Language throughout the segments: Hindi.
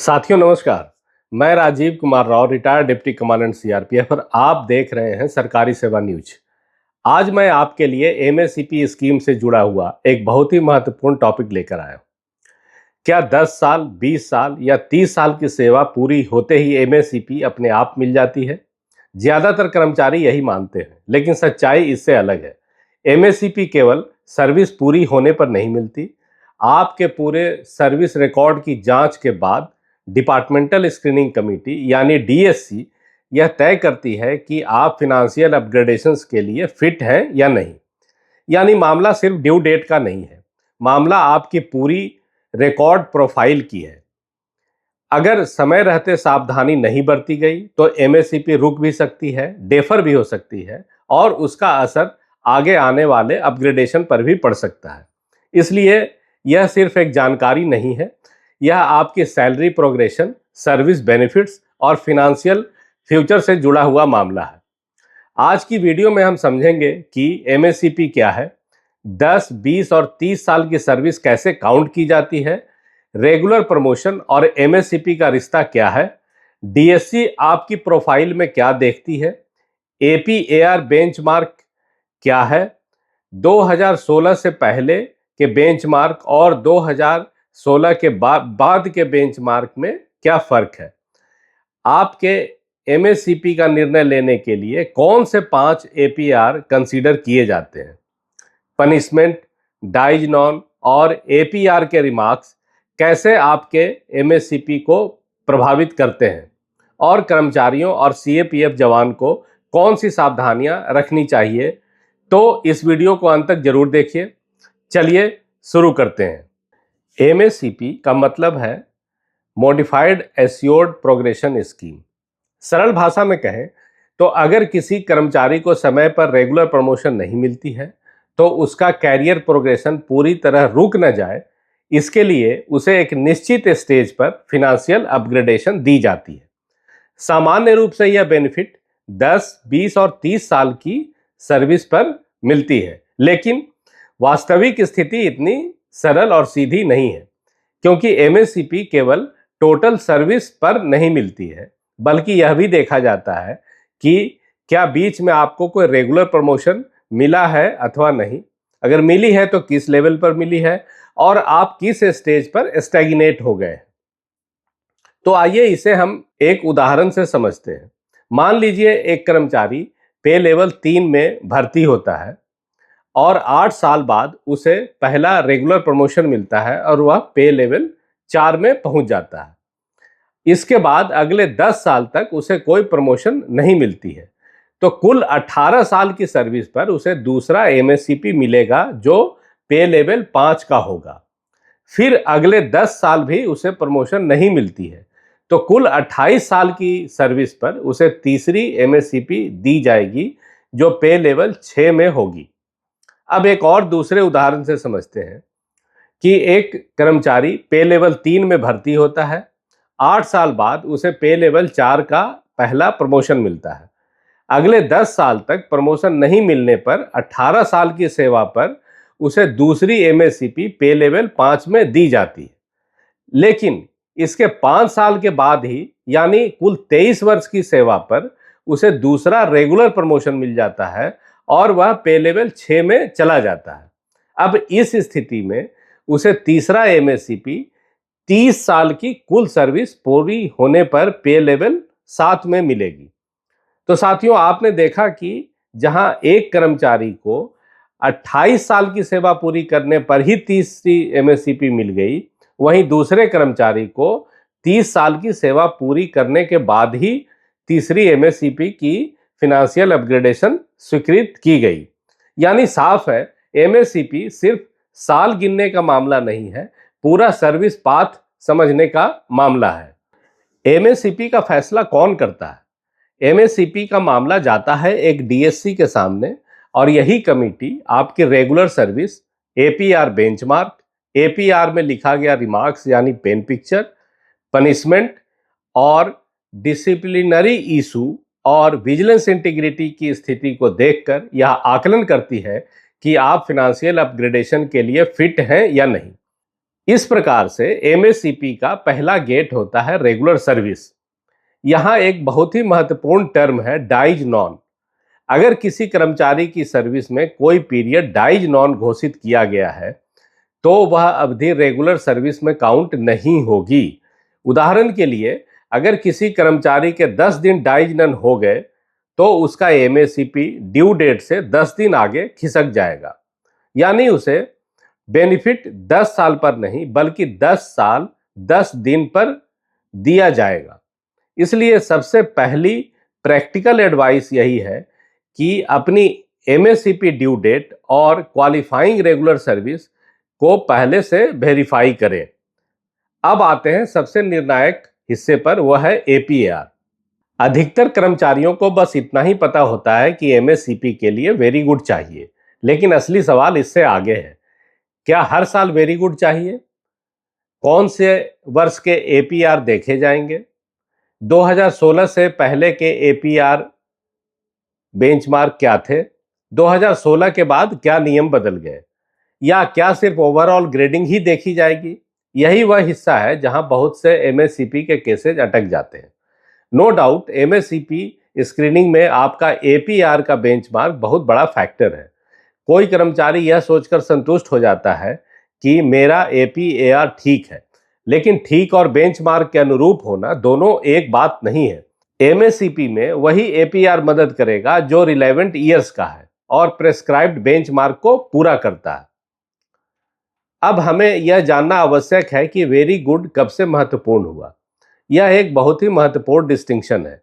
साथियों नमस्कार। मैं Rajiv Kumar Rao, retired deputy commandant CRPF और आप देख रहे हैं सरकारी सेवा न्यूज। आज मैं आपके लिए एमएससीपी स्कीम से जुड़ा हुआ एक बहुत ही महत्वपूर्ण टॉपिक लेकर आया हूं। क्या 10 साल, 20 साल या 30 साल की सेवा पूरी होते ही एमएससीपी अपने आप मिल जाती है? ज्यादातर कर्मचारी यही मानते हैं, लेकिन सच्चाई इससे अलग है। एमएससीपी केवल सर्विस पूरी होने पर नहीं मिलती। आपके पूरे सर्विस रिकॉर्ड की जांच के बाद डिपार्टमेंटल स्क्रीनिंग कमेटी यानी डीएससी यह तय करती है कि आप फिनेंशियल अपग्रेडेशंस के लिए फिट हैं या नहीं। यानी मामला सिर्फ ड्यू डेट का नहीं है, मामला आपकी पूरी रिकॉर्ड प्रोफाइल की है। अगर समय रहते सावधानी नहीं बरती गई तो एमएससीपी रुक भी सकती है, डेफर भी हो सकती है और उसका असर आगे आने वाले अपग्रेडेशन पर भी पड़ सकता है। इसलिए यह सिर्फ एक जानकारी नहीं है, यह आपकी सैलरी प्रोग्रेशन, सर्विस बेनिफिट्स और फिनेंशियल फ्यूचर से जुड़ा हुआ मामला है। आज की वीडियो में हम समझेंगे कि एमएससीपी क्या है, 10, 20 और 30 साल की सर्विस कैसे काउंट की जाती है, रेगुलर प्रमोशन और एमएससीपी का रिश्ता क्या है, डीएससी आपकी प्रोफाइल में क्या देखती है, एपीएआर बेंचमार्क क्या है, 2016 से पहले के बेंचमार्क और 2016 के बाद के बेंचमार्क में क्या फर्क है, आपके एमएससीपी का निर्णय लेने के लिए कौन से 5 एपीआर कंसीडर किए जाते हैं, पनिशमेंट, डाइज नॉन और एपीआर के रिमार्क्स कैसे आपके एमएससीपी को प्रभावित करते हैं और कर्मचारियों और सीएपीएफ जवान को कौन सी सावधानियां रखनी चाहिए। तो इस वीडियो को अंत तक जरूर देखिए। चलिए शुरू करते हैं। एमएससीपी का मतलब है मॉडिफाइड एश्योर्ड प्रोग्रेशन स्कीम। सरल भाषा में कहें तो अगर किसी कर्मचारी को समय पर रेगुलर प्रमोशन नहीं मिलती है तो उसका कैरियर प्रोग्रेशन पूरी तरह रुक न जाए, इसके लिए उसे एक निश्चित स्टेज पर फिनेंशियल अपग्रेडेशन दी जाती है। सामान्य रूप से यह बेनिफिट 10, 20 और 30 साल की सर्विस पर मिलती है, लेकिन वास्तविक स्थिति इतनी सरल और सीधी नहीं है, क्योंकि एमएससीपी केवल टोटल सर्विस पर नहीं मिलती है, बल्कि यह भी देखा जाता है कि क्या बीच में आपको कोई रेगुलर प्रमोशन मिला है अथवा नहीं। अगर मिली है तो किस लेवल पर मिली है और आप किस स्टेज पर स्टैग्नेट हो गए। तो आइए इसे हम एक उदाहरण से समझते हैं। मान लीजिए एक कर्मचारी पे लेवल 3 में भर्ती होता है और 8 साल बाद उसे पहला रेगुलर प्रमोशन मिलता है और वह पे लेवल 4 में पहुंच जाता है। इसके बाद अगले 10 साल तक उसे कोई प्रमोशन नहीं मिलती है, तो कुल 18 साल की सर्विस पर उसे दूसरा एमएससीपी मिलेगा जो पे लेवल 5 का होगा। फिर अगले 10 साल भी उसे प्रमोशन नहीं मिलती है, तो कुल 28 साल की सर्विस पर उसे तीसरी एमएससीपी दी जाएगी जो पे लेवल 6 में होगी। अब एक और दूसरे उदाहरण से समझते हैं कि एक कर्मचारी पे लेवल 3 में भर्ती होता है, 8 साल बाद उसे पे लेवल 4 का पहला प्रमोशन मिलता है। अगले 10 साल तक प्रमोशन नहीं मिलने पर 18 साल की सेवा पर उसे दूसरी एमएससीपी पे लेवल 5 में दी जाती है, लेकिन इसके 5 साल के बाद ही यानी कुल 23 वर्ष की सेवा पर उसे दूसरा रेगुलर प्रमोशन मिल जाता है और वह पे लेवल 6 में चला जाता है। अब इस स्थिति में उसे तीसरा एमएससीपी 30 साल की कुल सर्विस पूरी होने पर पे लेवल 7 में मिलेगी। तो साथियों, आपने देखा कि जहां एक कर्मचारी को 28 साल की सेवा पूरी करने पर ही तीसरी एमएससीपी मिल गई, वहीं दूसरे कर्मचारी को 30 साल की सेवा पूरी करने के बाद ही तीसरी एमएससीपी की फिनेंशियल अपग्रेडेशन स्वीकृत की गई। यानी साफ है, एमएससीपी सिर्फ साल गिनने का मामला नहीं है, पूरा सर्विस पाथ समझने का मामला है। एमएससीपी का फैसला कौन करता है? एमएससीपी का मामला जाता है एक डीएससी के सामने और यही कमेटी आपकी regular service, APR benchmark, APR में लिखा गया रिमार्क्स यानी पेन पिक्चर, पनिशमेंट और डिसिप्लिनरी इशू और विजिलेंस इंटीग्रिटी की स्थिति को देखकर यह आकलन करती है कि आप फिनेंशियल अपग्रेडेशन के लिए फिट हैं या नहीं। इस प्रकार से एमएससीपी का पहला गेट होता है रेगुलर सर्विस। यहां एक बहुत ही महत्वपूर्ण टर्म है डाइज नॉन। अगर किसी कर्मचारी की सर्विस में कोई पीरियड डाइज नॉन घोषित किया गया है तो वह अवधि रेगुलर सर्विस में काउंट नहीं होगी। उदाहरण के लिए, अगर किसी कर्मचारी के 10 दिन डाइज नॉन हो गए तो उसका एमएससीपी ड्यू डेट से 10 दिन आगे खिसक जाएगा। यानी उसे बेनिफिट 10 साल पर नहीं बल्कि 10 साल 10 दिन पर दिया जाएगा। इसलिए सबसे पहली प्रैक्टिकल एडवाइस यही है कि अपनी एमएससीपी ड्यू डेट और क्वालिफाइंग रेगुलर सर्विस को पहले से वेरीफाई करें। अब आते हैं सबसे निर्णायक हिस्से पर, वह है एपीएआर। अधिकतर कर्मचारियों को बस इतना ही पता होता है कि एमएससीपी के लिए वेरी गुड चाहिए, लेकिन असली सवाल इससे आगे है। क्या हर साल वेरी गुड चाहिए? कौन से वर्ष के एपीआर देखे जाएंगे? 2016 से पहले के एपीआर बेंचमार्क क्या थे? 2016 के बाद क्या नियम बदल गए? या क्या सिर्फ ओवरऑल ग्रेडिंग ही देखी जाएगी? यही वह हिस्सा है जहां बहुत से एमएससीपी के केसेज अटक जाते हैं। नो डाउट एमएससीपी स्क्रीनिंग में आपका एपीआर का बेंचमार्क बहुत बड़ा फैक्टर है। कोई कर्मचारी यह सोचकर संतुष्ट हो जाता है कि मेरा एपीएआर ठीक है, लेकिन ठीक और बेंचमार्क के अनुरूप होना दोनों एक बात नहीं है। एमएससीपी में वही एपीआर मदद करेगा जो रिलेवेंट ईयर्स का है और प्रेस्क्राइब्ड बेंचमार्क को पूरा करता है। अब हमें यह जानना आवश्यक है कि वेरी गुड कब से महत्वपूर्ण हुआ। यह एक बहुत ही महत्वपूर्ण डिस्टिंक्शन है।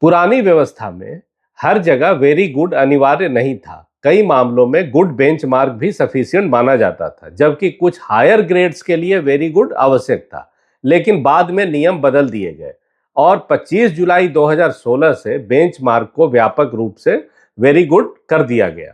पुरानी व्यवस्था में हर जगह वेरी गुड अनिवार्य नहीं था। कई मामलों में गुड बेंचमार्क भी सफिशिएंट माना जाता था, जबकि कुछ हायर ग्रेड्स के लिए वेरी गुड आवश्यक था। लेकिन बाद में नियम बदल दिए गए और 25 जुलाई 2016 से बेंचमार्क को व्यापक रूप से वेरी गुड कर दिया गया।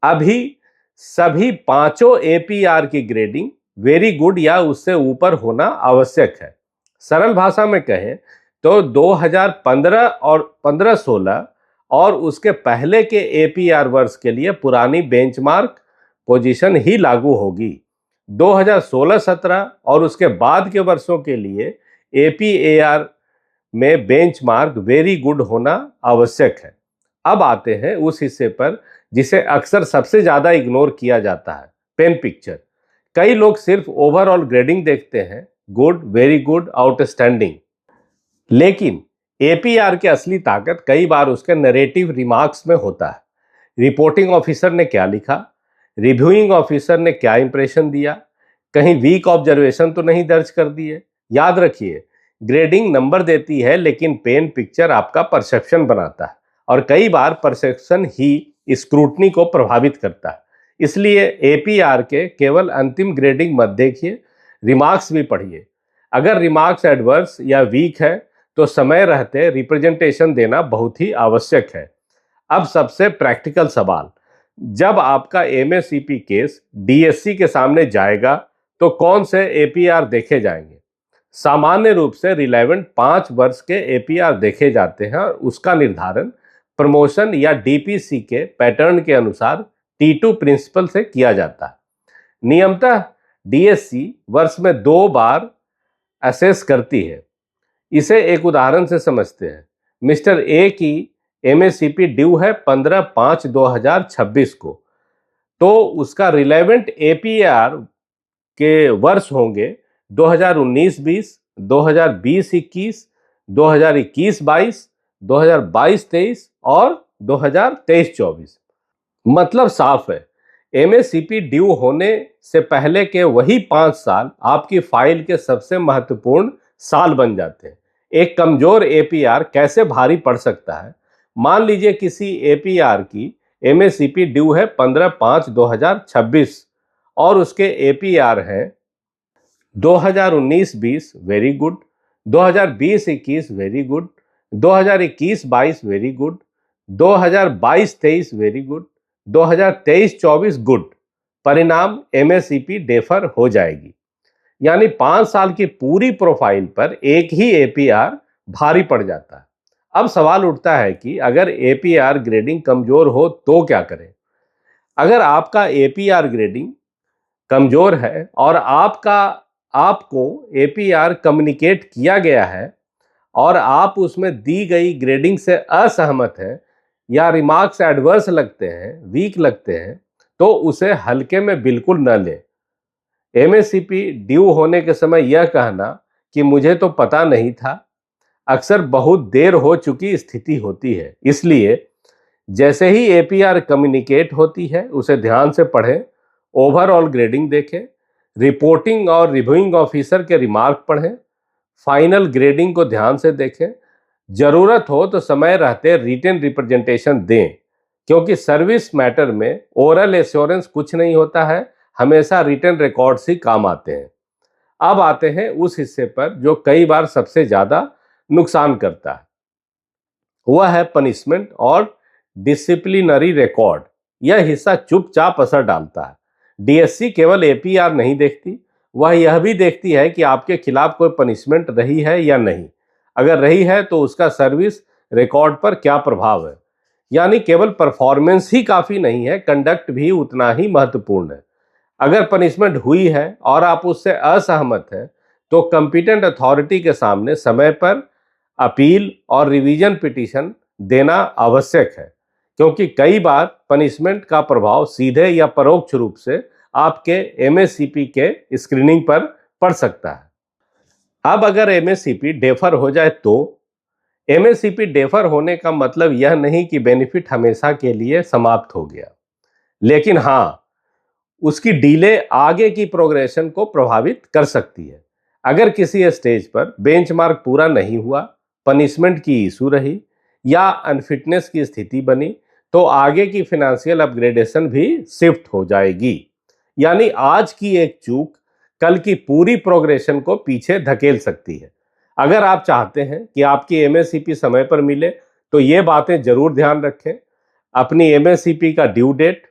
अभी सभी पांचों एपीआर की ग्रेडिंग वेरी गुड या उससे ऊपर होना आवश्यक है। सरल भाषा में कहें तो 2015 और 15-16 और उसके पहले के एपीआर वर्ष के लिए पुरानी बेंचमार्क पोजीशन ही लागू होगी। 2016-17 और उसके बाद के वर्षों के लिए एपीएआर में बेंचमार्क वेरी गुड होना आवश्यक है। अब आते हैं उस हिस्से पर जिसे अक्सर सबसे ज्यादा इग्नोर किया जाता है, पेन पिक्चर। कई लोग सिर्फ ओवरऑल ग्रेडिंग देखते हैं, गुड, वेरी गुड, आउटस्टैंडिंग। लेकिन एपीआर की असली ताकत कई बार उसके नैरेटिव रिमार्क्स में होता है। रिपोर्टिंग ऑफिसर ने क्या लिखा, रिव्यूइंग ऑफिसर ने क्या इंप्रेशन दिया, कहीं वीक ऑब्जर्वेशन तो नहीं दर्ज कर दिए। याद रखिए, ग्रेडिंग नंबर देती है लेकिन पेन पिक्चर आपका परसेप्शन बनाता है और कई बार परसेप्शन ही स्क्रूटनी को प्रभावित करता है। इसलिए एपीआर के केवल अंतिम ग्रेडिंग मत देखिए, रिमार्क्स भी पढ़िए। अगर रिमार्क्स एडवर्स या वीक है तो समय रहते रिप्रेजेंटेशन देना बहुत ही आवश्यक है। अब सबसे प्रैक्टिकल सवाल, जब आपका एमएससीपी केस डीएससी के सामने जाएगा तो कौन से एपीआर देखे जाएंगे? सामान्य रूप से रिलेवेंट 5 वर्ष के एपीआर देखे जाते हैं और उसका निर्धारण प्रमोशन या डीपीसी के पैटर्न के अनुसार T2 प्रिंसिपल से किया जाता है। नियमतः डीएससी वर्ष में 2 बार असेस करती है। इसे एक उदाहरण से समझते हैं। मिस्टर ए की एमएससीपी ड्यू है 15/5/2026 को, तो उसका रिलेवेंट एपीआर के वर्ष होंगे 2019-20, 2020-21, 2021-22, 2022-23 और 2023-24। मतलब साफ है, एमएससीपी ड्यू होने से पहले के वही 5 साल आपकी फाइल के सबसे महत्वपूर्ण साल बन जाते हैं। एक कमजोर एपीआर कैसे भारी पड़ सकता है? मान लीजिए किसी एपीआर की एमएससीपी ड्यू है 15/5/2026 और उसके एपीआर हैं 2019-20 very good, 2020-21 very good, 2021-22 very good, 2022-23 very good, 2023-24 good. परिणाम एमएससीपी डेफर हो जाएगी। यानी 5 साल की पूरी प्रोफाइल पर एक ही एपीआर भारी पड़ जाता है। अब सवाल उठता है कि अगर एपीआर ग्रेडिंग कमजोर हो तो क्या करें? अगर आपका एपीआर ग्रेडिंग कमजोर है और आपको एपीआर कम्युनिकेट किया गया है और आप उसमें दी गई ग्रेडिंग से असहमत हैं या रिमार्क्स एडवर्स लगते हैं, वीक लगते हैं, तो उसे हल्के में बिल्कुल न लें। एमएससीपी ड्यू होने के समय यह कहना कि मुझे तो पता नहीं था, अक्सर बहुत देर हो चुकी स्थिति होती है। इसलिए जैसे ही एपीआर कम्युनिकेट होती है उसे ध्यान से पढ़ें, ओवरऑल ग्रेडिंग देखें, रिपोर्टिंग और रिव्यूइंग ऑफिसर के रिमार्क पढ़ें, फाइनल ग्रेडिंग को ध्यान से देखें। जरूरत हो तो समय रहते रिटन रिप्रेजेंटेशन दें, क्योंकि सर्विस मैटर में ओरल एश्योरेंस कुछ नहीं होता है, हमेशा रिटन रिकॉर्ड्स ही काम आते हैं। अब आते हैं उस हिस्से पर जो कई बार सबसे ज्यादा नुकसान करता है, वह है पनिशमेंट और डिसिप्लिनरी रिकॉर्ड। यह हिस्सा चुपचाप असर डालता है। डीएससी केवल एपीआर नहीं देखती, वह यह भी देखती है कि आपके खिलाफ कोई पनिशमेंट रही है या नहीं। अगर रही है तो उसका सर्विस रिकॉर्ड पर क्या प्रभाव है। यानी केवल परफॉर्मेंस ही काफी नहीं है, कंडक्ट भी उतना ही महत्वपूर्ण है। अगर पनिशमेंट हुई है और आप उससे असहमत हैं, तो कंपिटेंट अथॉरिटी के सामने समय पर अपील और रिवीजन पिटीशन देना आवश्यक है, क्योंकि कई बार पनिशमेंट का प्रभाव सीधे या परोक्ष रूप से आपके एमएससीपी के स्क्रीनिंग पर पड़ सकता है। अब अगर एमएससीपी डेफर हो जाए तो एमएससीपी डेफर होने का मतलब यह नहीं कि बेनिफिट हमेशा के लिए समाप्त हो गया, लेकिन हाँ, उसकी डिले आगे की प्रोग्रेशन को प्रभावित कर सकती है। अगर किसी स्टेज पर बेंचमार्क पूरा नहीं हुआ, पनिशमेंट की इशू रही या अनफिटनेस की स्थिति बनी, तो आगे की फाइनेंशियल अपग्रेडेशन भी शिफ्ट हो जाएगी। यानी आज की एक चूक कल की पूरी प्रोग्रेशन को पीछे धकेल सकती है। अगर आप चाहते हैं कि आपकी एमएससीपी समय पर मिले, तो ये बातें जरूर ध्यान रखें। अपनी एमएससीपी का ड्यू डेट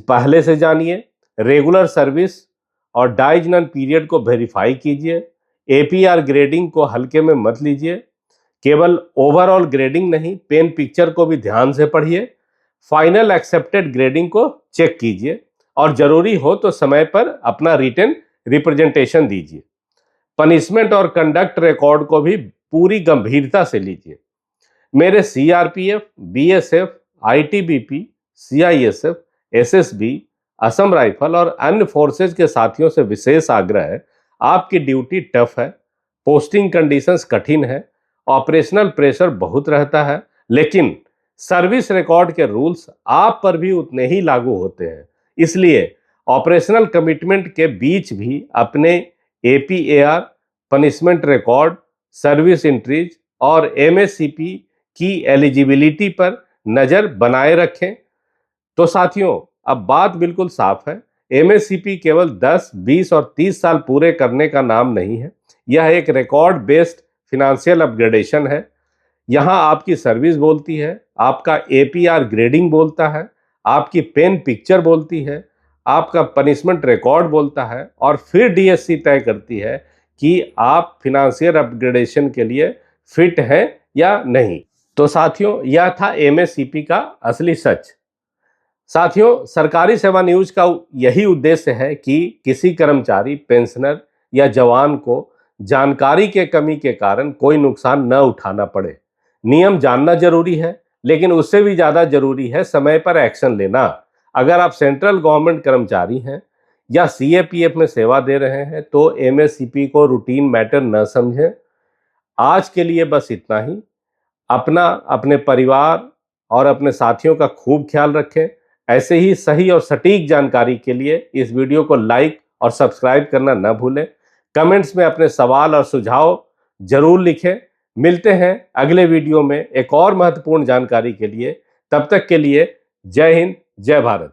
पहले से जानिए, रेगुलर सर्विस और डाइजनल पीरियड को वेरीफाई कीजिए, एपीआर ग्रेडिंग को हल्के में मत लीजिए। केवल ओवरऑल ग्रेडिंग नहीं, पेन पिक्चर को भी ध्यान से पढ़िए, फाइनल एक्सेप्टेड ग्रेडिंग को चेक कीजिए और जरूरी हो तो समय पर अपना रिटन रिप्रेजेंटेशन दीजिए। पनिशमेंट और कंडक्ट रिकॉर्ड को भी पूरी गंभीरता से लीजिए। मेरे CRPF, BSF, ITBP, CISF, SSB, Assam rifle और अन्य फोर्सेज के साथियों से विशेष आग्रह है, आपकी ड्यूटी टफ है, पोस्टिंग कंडीशंस कठिन है, ऑपरेशनल प्रेशर बहुत रहता है, लेकिन सर्विस रिकॉर्ड के रूल्स आप पर भी उतने ही लागू होते हैं। इसलिए ऑपरेशनल कमिटमेंट के बीच भी अपने APAR, punishment record, service entries और एमएससीपी की एलिजिबिलिटी पर नजर बनाए रखें। तो साथियों, अब बात बिल्कुल साफ है, एमएससीपी केवल 10, 20 और 30 साल पूरे करने का नाम नहीं है। यह एक रिकॉर्ड बेस्ड फिनेंशियल अपग्रेडेशन है। यहां आपकी सर्विस बोलती है, आपका एपीआर ग्रेडिंग बोलता है, आपकी पेन पिक्चर बोलती है, आपका पनिशमेंट रिकॉर्ड बोलता है और फिर डीएससी तय करती है कि आप फिनेंशियल अपग्रेडेशन के लिए फिट हैं या नहीं। तो साथियों, यह था एमएससीपी का असली सच। साथियों, सरकारी सेवा न्यूज का यही उद्देश्य है कि किसी कर्मचारी, पेंशनर या जवान को जानकारी के कमी के कारण कोई नुकसान न उठाना पड़े। नियम जानना जरूरी है, लेकिन उससे भी ज्यादा जरूरी है समय पर एक्शन लेना। अगर आप सेंट्रल गवर्नमेंट कर्मचारी हैं या सीएपीएफ में सेवा दे रहे हैं, तो एमएससीपी को रूटीन मैटर न समझें। आज के लिए बस इतना ही। अपना, अपने परिवार और अपने साथियों का खूब ख्याल रखें। ऐसे ही सही और सटीक जानकारी के लिए इस वीडियो को लाइक और सब्सक्राइब करना न भूलें। कमेंट्स में अपने सवाल और सुझाव जरूर लिखें। मिलते हैं अगले वीडियो में एक और महत्वपूर्ण जानकारी के लिए। तब तक के लिए जय हिंद, जय भारत।